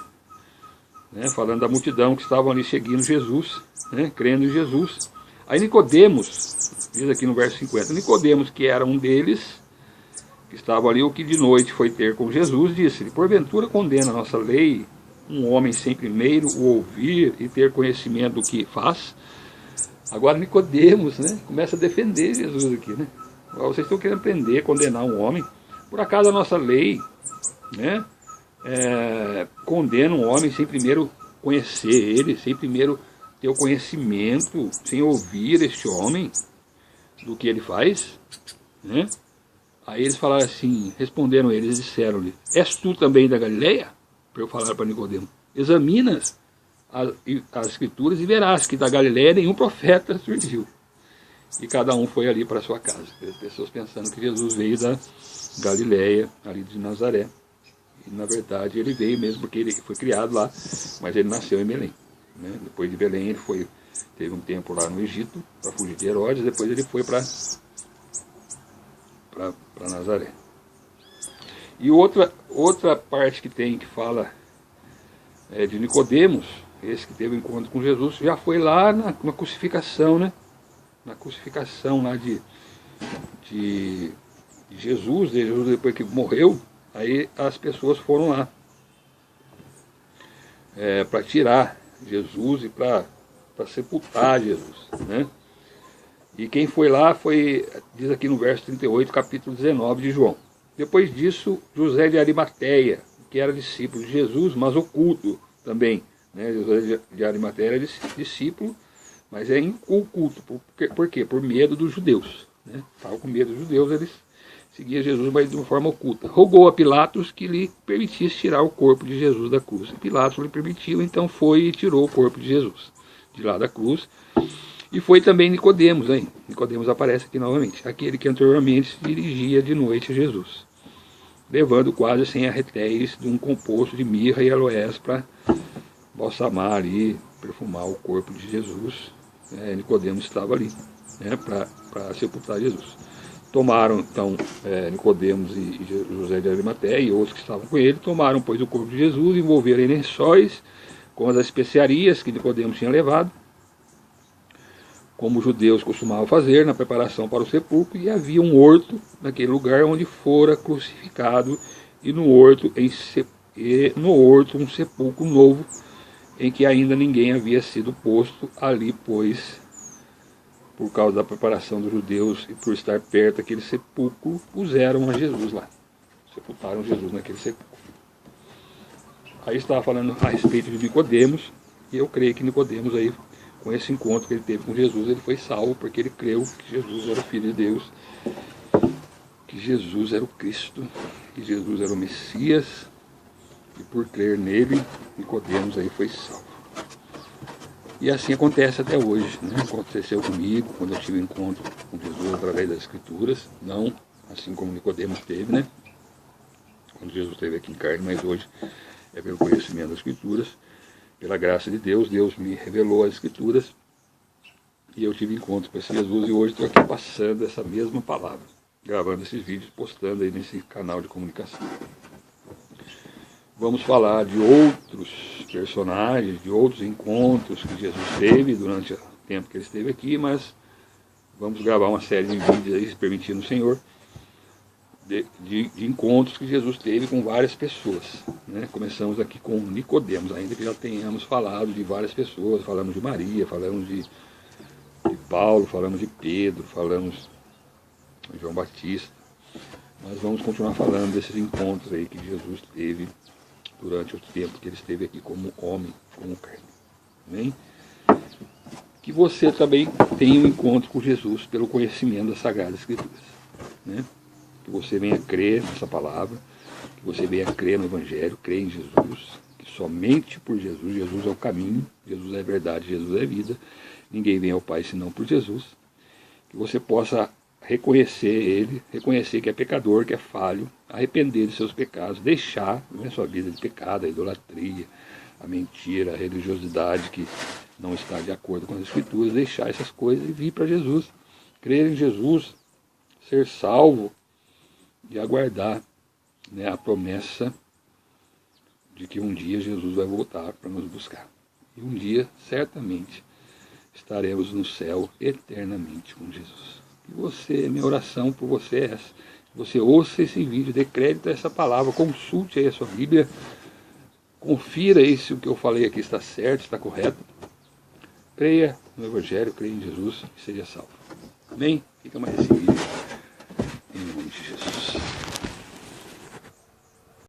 Né, falando da multidão que estavam ali seguindo Jesus, né, crendo em Jesus. Aí Nicodemos, diz aqui no verso 50, Nicodemos, que era um deles, que estava ali, o que de noite foi ter com Jesus, disse-lhe, porventura condena a nossa lei um homem sem primeiro o ouvir e ter conhecimento do que faz? Agora Nicodemos, né, começa a defender Jesus aqui, né? Vocês estão querendo prender, condenar um homem. Por acaso a nossa lei, né, condena um homem sem primeiro conhecer ele, sem primeiro ter o conhecimento, sem ouvir este homem do que ele faz, né? Aí eles falaram assim, responderam eles e disseram-lhe, és tu também da Galileia? Para eu falar para Nicodemo, examinas as escrituras e verás que da Galileia nenhum profeta surgiu. E cada um foi ali para a sua casa. As pessoas pensando que Jesus veio da Galileia, ali de Nazaré. E na verdade ele veio mesmo porque ele foi criado lá, mas ele nasceu em Belém. Né? Depois de Belém ele teve um tempo lá no Egito para fugir de Herodes, depois ele foi para Nazaré. E outra parte que tem, que fala de Nicodemos, esse que teve um encontro com Jesus, já foi lá na crucificação, né? Na crucificação lá de Jesus depois que morreu, aí as pessoas foram lá para tirar Jesus e para sepultar Jesus, né? E quem foi lá diz aqui no verso 38, capítulo 19 de João. Depois disso, José de Arimateia, que era discípulo de Jesus, mas oculto também, né? José de Arimateia era discípulo, mas oculto. Por quê? Por medo dos judeus, né? Estava com medo dos judeus, eles seguiam Jesus, mas de uma forma oculta. Rogou a Pilatos que lhe permitisse tirar o corpo de Jesus da cruz. Pilatos lhe permitiu, então foi e tirou o corpo de Jesus de lá da cruz. E foi também Nicodemos, hein? Nicodemos aparece aqui novamente, aquele que anteriormente se dirigia de noite a Jesus, levando quase 100 arretéis de um composto de mirra e aloés para balsamar ali, perfumar o corpo de Jesus. Nicodemos estava ali, né, para sepultar Jesus. Tomaram, então, Nicodemos e José de Arimateia e outros que estavam com ele, tomaram, pois, o corpo de Jesus, envolveram em lençóis com as especiarias que Nicodemos tinha levado, como os judeus costumavam fazer na preparação para o sepulcro, e havia um horto naquele lugar onde fora crucificado, e no horto um sepulcro novo, em que ainda ninguém havia sido posto ali, pois, por causa da preparação dos judeus e por estar perto daquele sepulcro, puseram a Jesus lá, sepultaram Jesus naquele sepulcro. Aí estava falando a respeito de Nicodemos, e eu creio que Nicodemos aí, com esse encontro que ele teve com Jesus, ele foi salvo, porque ele creu que Jesus era o Filho de Deus, que Jesus era o Cristo, que Jesus era o Messias, e por crer nele, Nicodemos aí foi salvo. E assim acontece até hoje, né? Aconteceu comigo, quando eu tive um encontro com Jesus através das Escrituras, não assim como Nicodemos teve, né? Quando Jesus esteve aqui em carne, mas hoje é pelo conhecimento das Escrituras. Pela graça de Deus, Deus me revelou as Escrituras e eu tive encontro com esse Jesus, e hoje estou aqui passando essa mesma palavra, gravando esses vídeos, postando aí nesse canal de comunicação. Vamos falar de outros personagens, de outros encontros que Jesus teve durante o tempo que ele esteve aqui, mas vamos gravar uma série de vídeos aí, se permitindo o Senhor, de encontros que Jesus teve com várias pessoas, né? Começamos aqui com Nicodemos, ainda que já tenhamos falado de várias pessoas, falamos de Maria, falamos de Paulo, falamos de Pedro, falamos de João Batista, mas vamos continuar falando desses encontros aí que Jesus teve durante o tempo que ele esteve aqui como homem, como carne. Amém? Que você também tenha um encontro com Jesus pelo conhecimento das Sagradas Escrituras, né? Que você venha crer nessa palavra, que você venha crer no Evangelho, crer em Jesus, que somente por Jesus, Jesus é o caminho, Jesus é a verdade, Jesus é a vida, ninguém vem ao Pai senão por Jesus, que você possa reconhecer Ele, reconhecer que é pecador, que é falho, arrepender de seus pecados, deixar a sua vida de pecado, a idolatria, a mentira, a religiosidade que não está de acordo com as Escrituras, deixar essas coisas e vir para Jesus, crer em Jesus, ser salvo, e aguardar, né, a promessa de que um dia Jesus vai voltar para nos buscar. E um dia, certamente, estaremos no céu eternamente com Jesus. E você, minha oração por você é essa. Que você ouça esse vídeo, dê crédito a essa palavra, consulte aí a sua Bíblia, confira aí se o que eu falei aqui está certo, está correto. Creia no Evangelho, creia em Jesus e seja salvo. Amém? Fica mais esse vídeo.